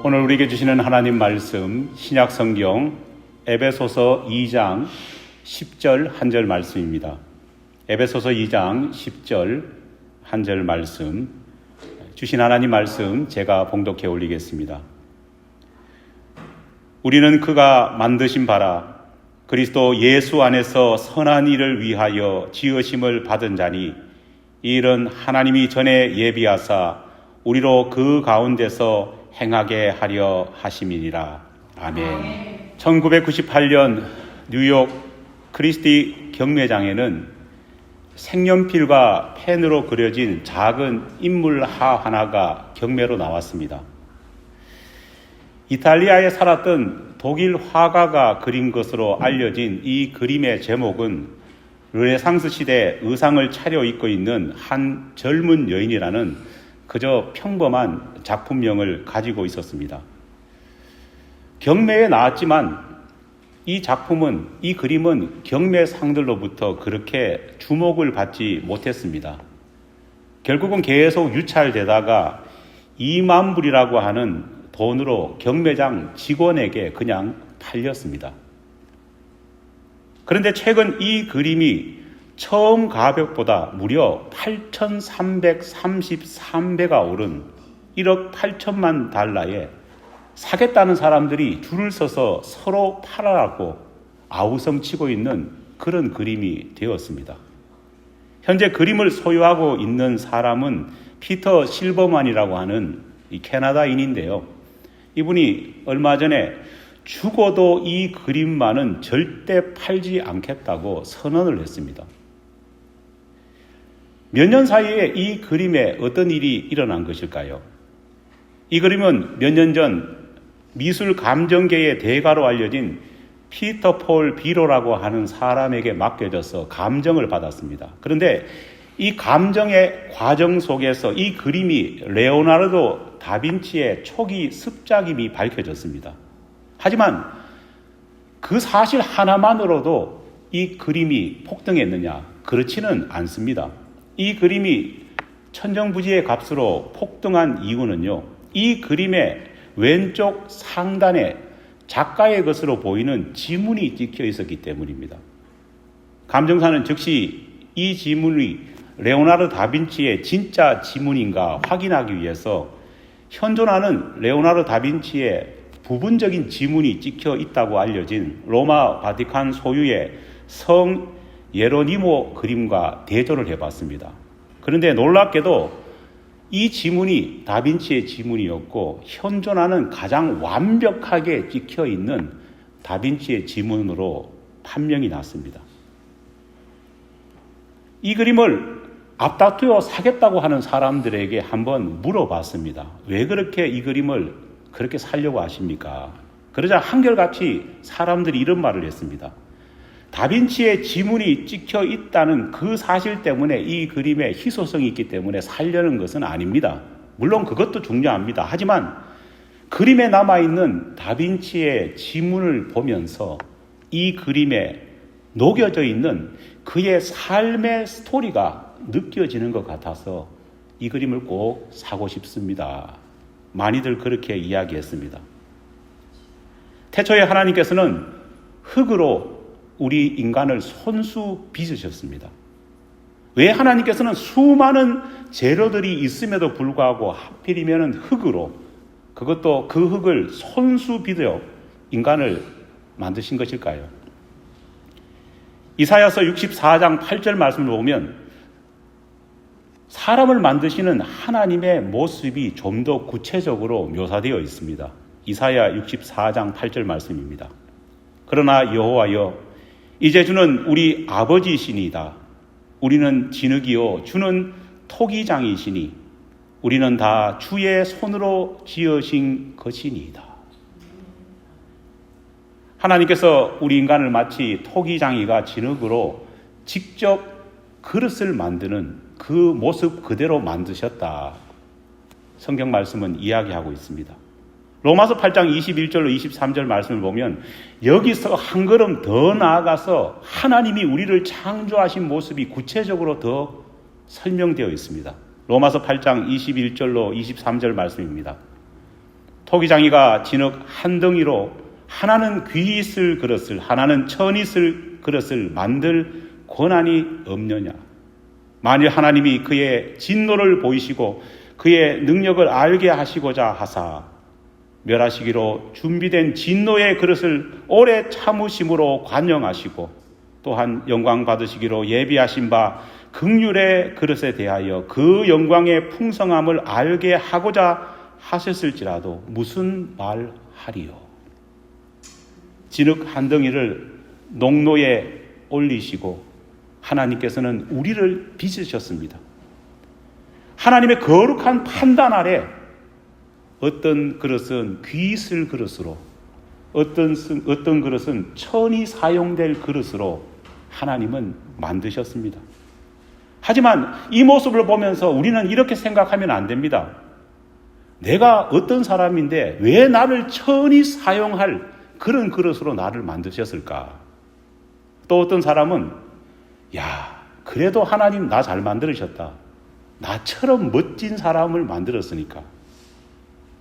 오늘 우리에게 주시는 하나님 말씀 신약 성경 에베소서 2장 10절 한 절 말씀입니다. 에베소서 2장 10절 한 절 말씀, 주신 하나님 말씀 제가 봉독해 올리겠습니다. 우리는 그가 만드신 바라 그리스도 예수 안에서 선한 일을 위하여 지으심을 받은 자니 이 일은 하나님이 전에 예비하사 우리로 그 가운데서 행하게 하려 하심이니라. 아멘. 1998년 뉴욕 크리스티 경매장에는 색연필과 펜으로 그려진 작은 인물 하나가 경매로 나왔습니다. 이탈리아에 살았던 독일 화가가 그린 것으로 알려진 이 그림의 제목은 르네상스 시대 의상을 차려입고 있는 한 젊은 여인이라는 그저 평범한 작품명을 가지고 있었습니다. 경매에 나왔지만 이 그림은 경매상들로부터 그렇게 주목을 받지 못했습니다. 결국은 계속 유찰되다가 2만 불이라고 하는 돈으로 경매장 직원에게 그냥 팔렸습니다. 그런데 최근 이 그림이 처음 가격보다 무려 8,333배가 오른 1억 8천만 달러에 사겠다는 사람들이 줄을 서서 서로 팔아라고 아우성치고 있는 그런 그림이 되었습니다. 현재 그림을 소유하고 있는 사람은 피터 실버만이라고 하는 이 캐나다인인데요. 이분이 얼마 전에 죽어도 이 그림만은 절대 팔지 않겠다고 선언을 했습니다. 몇 년 사이에 이 그림에 어떤 일이 일어난 것일까요? 이 그림은 몇 년 전 미술 감정계의 대가로 알려진 피터 폴 비로라고 하는 사람에게 맡겨져서 감정을 받았습니다. 그런데 이 감정의 과정 속에서 이 그림이 레오나르도 다빈치의 초기 습작임이 밝혀졌습니다. 하지만 그 사실 하나만으로도 이 그림이 폭등했느냐? 그렇지는 않습니다. 이 그림이 천정부지의 값으로 폭등한 이유는요, 이 그림의 왼쪽 상단에 작가의 것으로 보이는 지문이 찍혀 있었기 때문입니다. 감정사는 즉시 이 지문이 레오나르도 다빈치의 진짜 지문인가 확인하기 위해서 현존하는 레오나르도 다빈치의 부분적인 지문이 찍혀 있다고 알려진 로마 바티칸 소유의 성 예로니모 그림과 대조를 해봤습니다. 그런데 놀랍게도 이 지문이 다빈치의 지문이었고 현존하는 가장 완벽하게 찍혀 있는 다빈치의 지문으로 판명이 났습니다. 이 그림을 앞다투어 사겠다고 하는 사람들에게 한번 물어봤습니다. 왜 그렇게 이 그림을 그렇게 사려고 하십니까? 그러자 한결같이 사람들이 이런 말을 했습니다. 다빈치의 지문이 찍혀 있다는 그 사실 때문에 이 그림에 희소성이 있기 때문에 살려는 것은 아닙니다. 물론 그것도 중요합니다. 하지만 그림에 남아있는 다빈치의 지문을 보면서 이 그림에 녹여져 있는 그의 삶의 스토리가 느껴지는 것 같아서 이 그림을 꼭 사고 싶습니다. 많이들 그렇게 이야기했습니다. 태초에 하나님께서는 흙으로 우리 인간을 손수 빚으셨습니다. 왜 하나님께서는 수많은 재료들이 있음에도 불구하고 하필이면 흙으로, 그것도 그 흙을 손수 빚어 인간을 만드신 것일까요? 이사야서 64장 8절 말씀을 보면 사람을 만드시는 하나님의 모습이 좀 더 구체적으로 묘사되어 있습니다. 이사야 64장 8절 말씀입니다. 그러나 여호와여, 이제 주는 우리 아버지이시니이다. 우리는 진흙이요 주는 토기장이시니 우리는 다 주의 손으로 지으신 것이니이다. 하나님께서 우리 인간을 마치 토기장이가 진흙으로 직접 그릇을 만드는 그 모습 그대로 만드셨다. 성경 말씀은 이야기하고 있습니다. 로마서 8장 21절로 23절 말씀을 보면 여기서 한 걸음 더 나아가서 하나님이 우리를 창조하신 모습이 구체적으로 더 설명되어 있습니다. 로마서 8장 21절로 23절 말씀입니다. 토기장이가 진흙 한 덩이로 하나는 귀 있을 그릇을, 하나는 천 있을 그릇을 만들 권한이 없느냐? 만일 하나님이 그의 진노를 보이시고 그의 능력을 알게 하시고자 하사 멸하시기로 준비된 진노의 그릇을 오래 참으심으로 관용하시고 또한 영광 받으시기로 예비하신 바 긍휼의 그릇에 대하여 그 영광의 풍성함을 알게 하고자 하셨을지라도 무슨 말하리요? 진흙 한 덩이를 농로에 올리시고 하나님께서는 우리를 빚으셨습니다. 하나님의 거룩한 판단 아래 어떤 그릇은 귀 있을 그릇으로, 어떤 그릇은 천이 사용될 그릇으로 하나님은 만드셨습니다. 하지만 이 모습을 보면서 우리는 이렇게 생각하면 안 됩니다. 내가 어떤 사람인데 왜 나를 천이 사용할 그런 그릇으로 나를 만드셨을까? 또 어떤 사람은 야, 그래도 하나님 나 잘 만들으셨다. 나처럼 멋진 사람을 만들었으니까.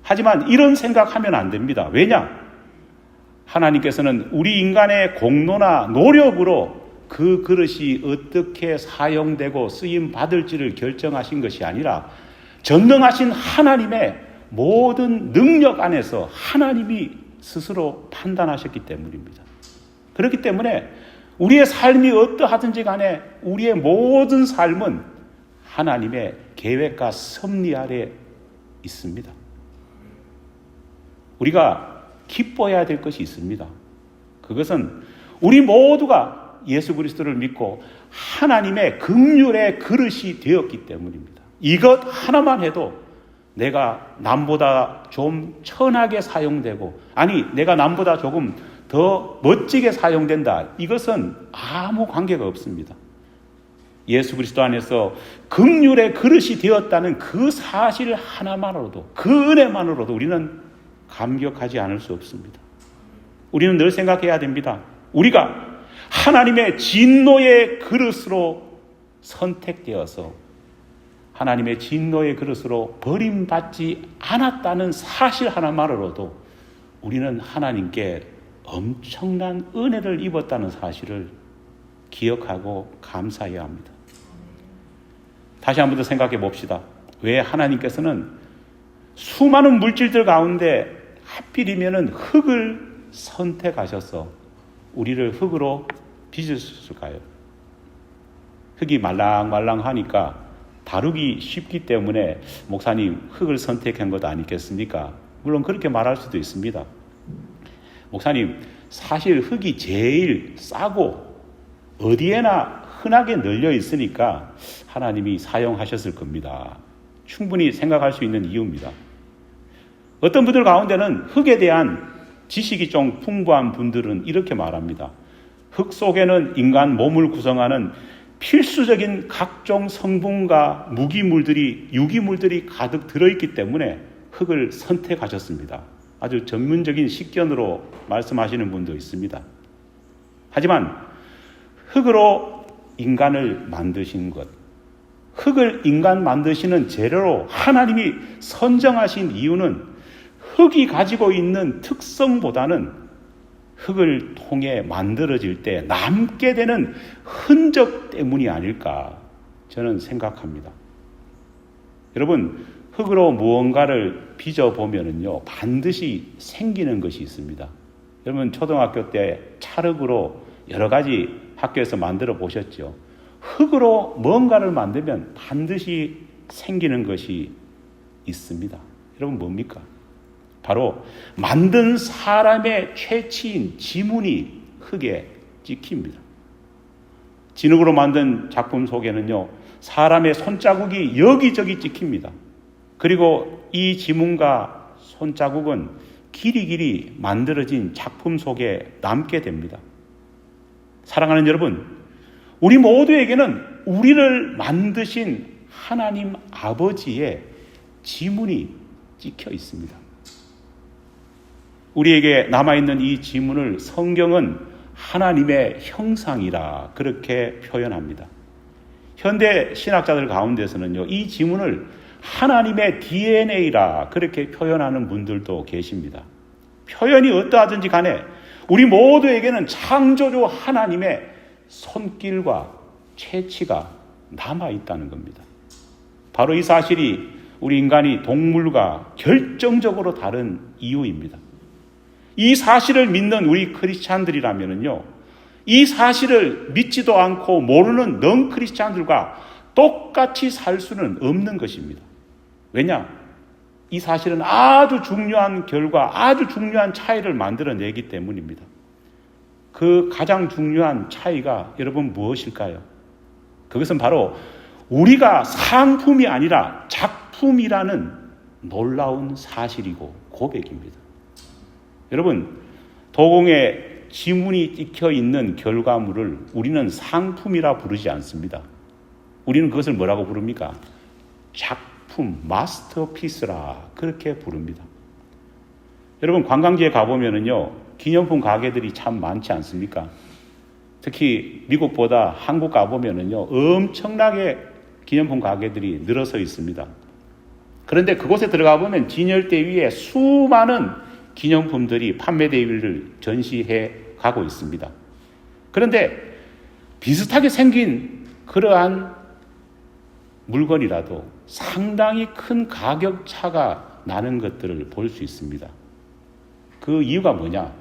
하지만 이런 생각하면 안 됩니다. 왜냐? 하나님께서는 우리 인간의 공로나 노력으로 그 그릇이 어떻게 사용되고 쓰임 받을지를 결정하신 것이 아니라 전능하신 하나님의 모든 능력 안에서 하나님이 스스로 판단하셨기 때문입니다. 그렇기 때문에 우리의 삶이 어떠하든지 간에 우리의 모든 삶은 하나님의 계획과 섭리 아래 있습니다. 우리가 기뻐해야 될 것이 있습니다. 그것은 우리 모두가 예수 그리스도를 믿고 하나님의 긍휼의 그릇이 되었기 때문입니다. 이것 하나만 해도 내가 남보다 좀 천하게 사용되고, 아니 내가 남보다 조금 더 멋지게 사용된다, 이것은 아무 관계가 없습니다. 예수 그리스도 안에서 긍휼의 그릇이 되었다는 그 사실 하나만으로도, 그 은혜만으로도 우리는 감격하지 않을 수 없습니다. 우리는 늘 생각해야 됩니다. 우리가 하나님의 진노의 그릇으로 선택되어서 하나님의 진노의 그릇으로 버림받지 않았다는 사실 하나만으로도 우리는 하나님께 엄청난 은혜를 입었다는 사실을 기억하고 감사해야 합니다. 다시 한 번 더 생각해 봅시다. 왜 하나님께서는 수많은 물질들 가운데 하필이면 흙을 선택하셔서 우리를 흙으로 빚으셨을까요? 흙이 말랑말랑하니까 다루기 쉽기 때문에 목사님 흙을 선택한 것 아니겠습니까? 물론 그렇게 말할 수도 있습니다. 목사님, 사실 흙이 제일 싸고 어디에나 흔하게 널려 있으니까 하나님이 사용하셨을 겁니다. 충분히 생각할 수 있는 이유입니다. 어떤 분들 가운데는 흙에 대한 지식이 좀 풍부한 분들은 이렇게 말합니다. 흙 속에는 인간 몸을 구성하는 필수적인 각종 성분과 무기물들이, 유기물들이 가득 들어있기 때문에 흙을 선택하셨습니다. 아주 전문적인 식견으로 말씀하시는 분도 있습니다. 하지만 흙으로 인간을 만드신 것, 흙을 인간 만드시는 재료로 하나님이 선정하신 이유는 흙이 가지고 있는 특성보다는 흙을 통해 만들어질 때 남게 되는 흔적 때문이 아닐까 저는 생각합니다. 여러분, 흙으로 무언가를 빚어보면요 반드시 생기는 것이 있습니다. 여러분 초등학교 때 찰흙으로 여러 가지 학교에서 만들어 보셨죠? 흙으로 뭔가를 만들면 반드시 생기는 것이 있습니다. 여러분 뭡니까? 바로 만든 사람의 최치인 지문이 흙에 찍힙니다. 진흙으로 만든 작품 속에는요 사람의 손자국이 여기저기 찍힙니다. 그리고 이 지문과 손자국은 길이길이 만들어진 작품 속에 남게 됩니다. 사랑하는 여러분, 우리 모두에게는 우리를 만드신 하나님 아버지의 지문이 찍혀 있습니다. 우리에게 남아있는 이 지문을 성경은 하나님의 형상이라 그렇게 표현합니다. 현대 신학자들 가운데서는요, 이 지문을 하나님의 DNA라 그렇게 표현하는 분들도 계십니다. 표현이 어떠하든지 간에 우리 모두에게는 창조주 하나님의 손길과 채취가 남아있다는 겁니다. 바로 이 사실이 우리 인간이 동물과 결정적으로 다른 이유입니다. 이 사실을 믿는 우리 크리스찬들이라면요, 이 사실을 믿지도 않고 모르는 넌 크리스찬들과 똑같이 살 수는 없는 것입니다. 왜냐? 이 사실은 아주 중요한 결과, 아주 중요한 차이를 만들어내기 때문입니다. 그 가장 중요한 차이가 여러분 무엇일까요? 그것은 바로 우리가 상품이 아니라 작품이라는 놀라운 사실이고 고백입니다. 여러분, 도공에 지문이 찍혀 있는 결과물을 우리는 상품이라 부르지 않습니다. 우리는 그것을 뭐라고 부릅니까? 작품, 마스터피스라 그렇게 부릅니다. 여러분, 관광지에 가보면은요, 기념품 가게들이 참 많지 않습니까? 특히 미국보다 한국 가보면은요, 엄청나게 기념품 가게들이 늘어서 있습니다. 그런데 그곳에 들어가 보면 진열대 위에 수많은 기념품들이 판매대회를 전시해 가고 있습니다. 그런데 비슷하게 생긴 그러한 물건이라도 상당히 큰 가격 차가 나는 것들을 볼 수 있습니다. 그 이유가 뭐냐?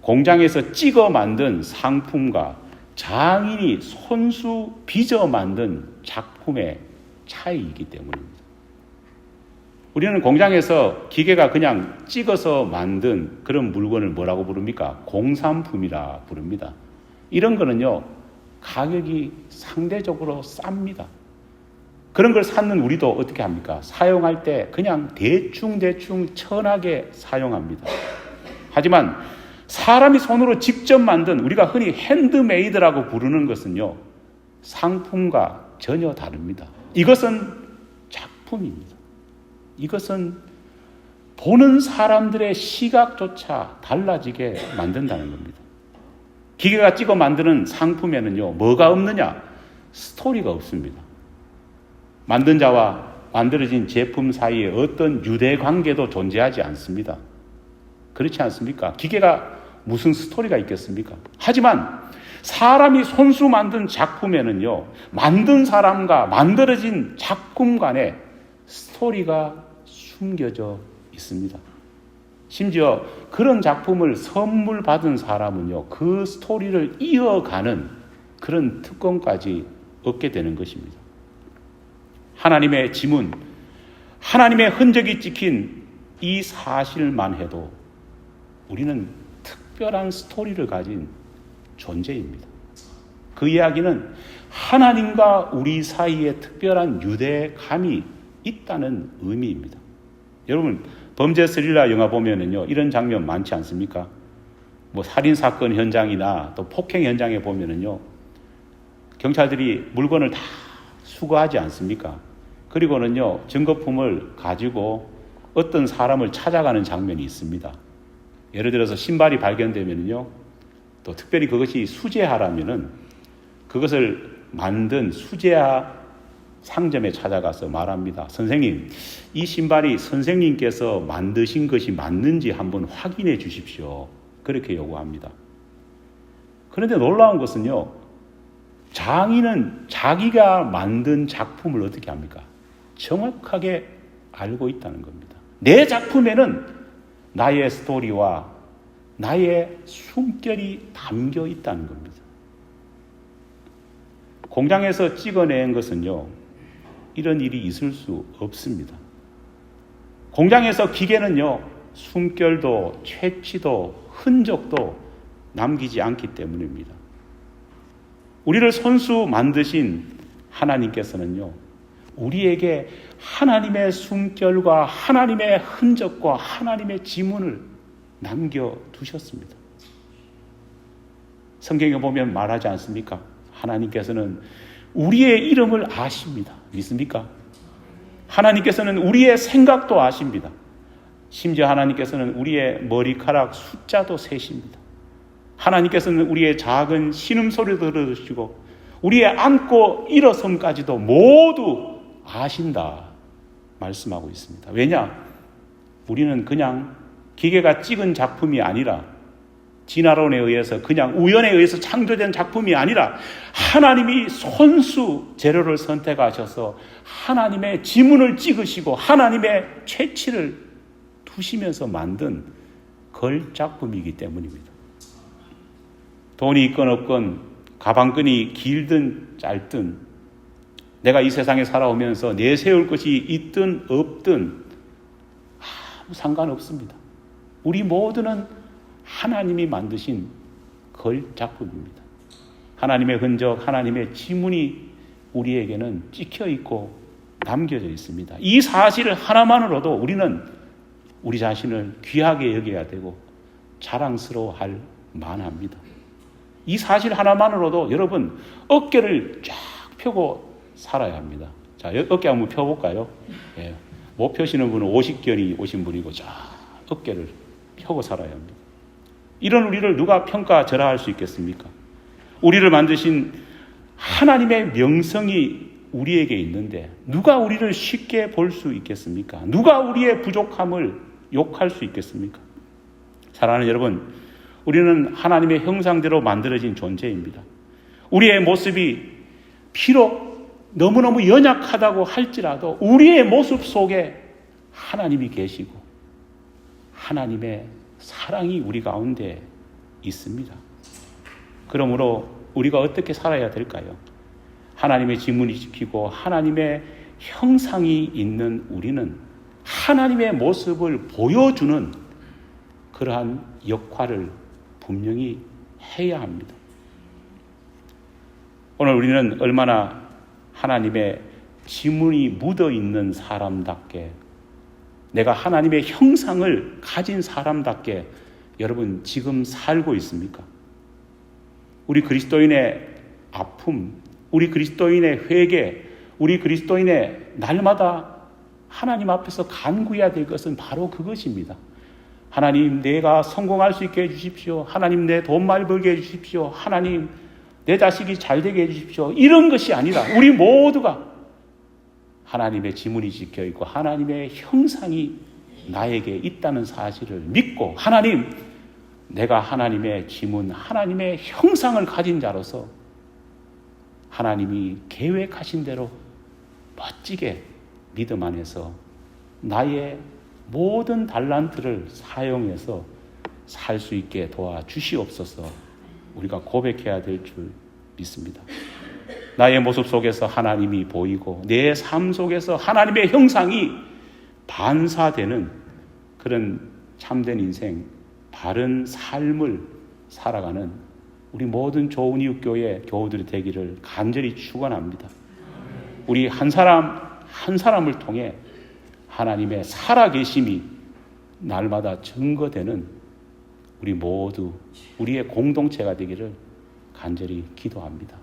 공장에서 찍어 만든 상품과 장인이 손수 빚어 만든 작품의 차이이기 때문입니다. 우리는 공장에서 기계가 그냥 찍어서 만든 그런 물건을 뭐라고 부릅니까? 공산품이라 부릅니다. 이런 거는요, 가격이 상대적으로 쌉니다. 그런 걸 사는 우리도 어떻게 합니까? 사용할 때 그냥 대충 천하게 사용합니다. 하지만 사람이 손으로 직접 만든 우리가 흔히 핸드메이드라고 부르는 것은요, 상품과 전혀 다릅니다. 이것은 작품입니다. 이것은 보는 사람들의 시각조차 달라지게 만든다는 겁니다. 기계가 찍어 만드는 상품에는요, 뭐가 없느냐? 스토리가 없습니다. 만든 자와 만들어진 제품 사이에 어떤 유대 관계도 존재하지 않습니다. 그렇지 않습니까? 기계가 무슨 스토리가 있겠습니까? 하지만 사람이 손수 만든 작품에는요, 만든 사람과 만들어진 작품 간에 스토리가 숨겨져 있습니다. 심지어 그런 작품을 선물 받은 사람은요, 그 스토리를 이어가는 그런 특권까지 얻게 되는 것입니다. 하나님의 지문, 하나님의 흔적이 찍힌 이 사실만 해도 우리는 특별한 스토리를 가진 존재입니다. 그 이야기는 하나님과 우리 사이에 특별한 유대감이 있다는 의미입니다. 여러분, 범죄 스릴러 영화 보면은요, 이런 장면 많지 않습니까? 뭐 살인사건 현장이나 또 폭행 현장에 보면은요, 경찰들이 물건을 다 수거하지 않습니까? 그리고는요, 증거품을 가지고 어떤 사람을 찾아가는 장면이 있습니다. 예를 들어서 신발이 발견되면요, 또 특별히 그것이 수제화라면은 그것을 만든 수제화 상점에 찾아가서 말합니다. 선생님, 이 신발이 선생님께서 만드신 것이 맞는지 한번 확인해 주십시오. 그렇게 요구합니다. 그런데 놀라운 것은요, 장인은 자기가 만든 작품을 어떻게 합니까? 정확하게 알고 있다는 겁니다. 내 작품에는 나의 스토리와 나의 숨결이 담겨 있다는 겁니다. 공장에서 찍어낸 것은요, 이런 일이 있을 수 없습니다. 공장에서 기계는요, 숨결도 채취도 흔적도 남기지 않기 때문입니다. 우리를 손수 만드신 하나님께서는요, 우리에게 하나님의 숨결과 하나님의 흔적과 하나님의 지문을 남겨두셨습니다. 성경에 보면 말하지 않습니까? 하나님께서는 우리의 이름을 아십니다. 믿습니까? 하나님께서는 우리의 생각도 아십니다. 심지어 하나님께서는 우리의 머리카락 숫자도 세십니다. 하나님께서는 우리의 작은 신음소리도 들으시고 우리의 앉고 일어섬까지도 모두 아신다. 말씀하고 있습니다. 왜냐? 우리는 그냥 기계가 찍은 작품이 아니라, 진화론에 의해서 그냥 우연에 의해서 창조된 작품이 아니라 하나님이 손수 재료를 선택하셔서 하나님의 지문을 찍으시고 하나님의 채취를 두시면서 만든 걸작품이기 때문입니다. 돈이 있건 없건, 가방끈이 길든 짧든, 내가 이 세상에 살아오면서 내세울 것이 있든 없든 아무 상관없습니다. 우리 모두는 하나님이 만드신 걸작품입니다. 하나님의 흔적, 하나님의 지문이 우리에게는 찍혀 있고 남겨져 있습니다. 이 사실 하나만으로도 우리는 우리 자신을 귀하게 여겨야 되고 자랑스러워할 만합니다. 이 사실 하나만으로도 여러분 어깨를 쫙 펴고 살아야 합니다. 자, 어깨 한번 펴볼까요? 예. 못 펴시는 분은 50견이 오신 분이고, 쫙 어깨를 펴고 살아야 합니다. 이런 우리를 누가 평가절하할 수 있겠습니까? 우리를 만드신 하나님의 명성이 우리에게 있는데 누가 우리를 쉽게 볼 수 있겠습니까? 누가 우리의 부족함을 욕할 수 있겠습니까? 사랑하는 여러분, 우리는 하나님의 형상대로 만들어진 존재입니다. 우리의 모습이 비록 너무너무 연약하다고 할지라도 우리의 모습 속에 하나님이 계시고 하나님의 사랑이 우리 가운데 있습니다. 그러므로 우리가 어떻게 살아야 될까요? 하나님의 지문이 지키고 하나님의 형상이 있는 우리는 하나님의 모습을 보여주는 그러한 역할을 분명히 해야 합니다. 오늘 우리는 얼마나 하나님의 지문이 묻어 있는 사람답게, 내가 하나님의 형상을 가진 사람답게 여러분 지금 살고 있습니까? 우리 그리스도인의 아픔, 우리 그리스도인의 회개, 우리 그리스도인의 날마다 하나님 앞에서 간구해야 될 것은 바로 그것입니다. 하나님, 내가 성공할 수 있게 해주십시오. 하나님, 내 돈 많이 벌게 해주십시오. 하나님, 내 자식이 잘 되게 해주십시오. 이런 것이 아니라 우리 모두가 하나님의 지문이 지켜있고 하나님의 형상이 나에게 있다는 사실을 믿고, 하나님, 내가 하나님의 지문, 하나님의 형상을 가진 자로서 하나님이 계획하신 대로 멋지게 믿음 안에서 나의 모든 달란트를 사용해서 살 수 있게 도와주시옵소서. 우리가 고백해야 될 줄 믿습니다. 나의 모습 속에서 하나님이 보이고 내 삶 속에서 하나님의 형상이 반사되는 그런 참된 인생, 바른 삶을 살아가는 우리 모든 좋은 이웃교회 교우들이 되기를 간절히 축원합니다. 우리 한 사람 한 사람을 통해 하나님의 살아계심이 날마다 증거되는 우리 모두 우리의 공동체가 되기를 간절히 기도합니다.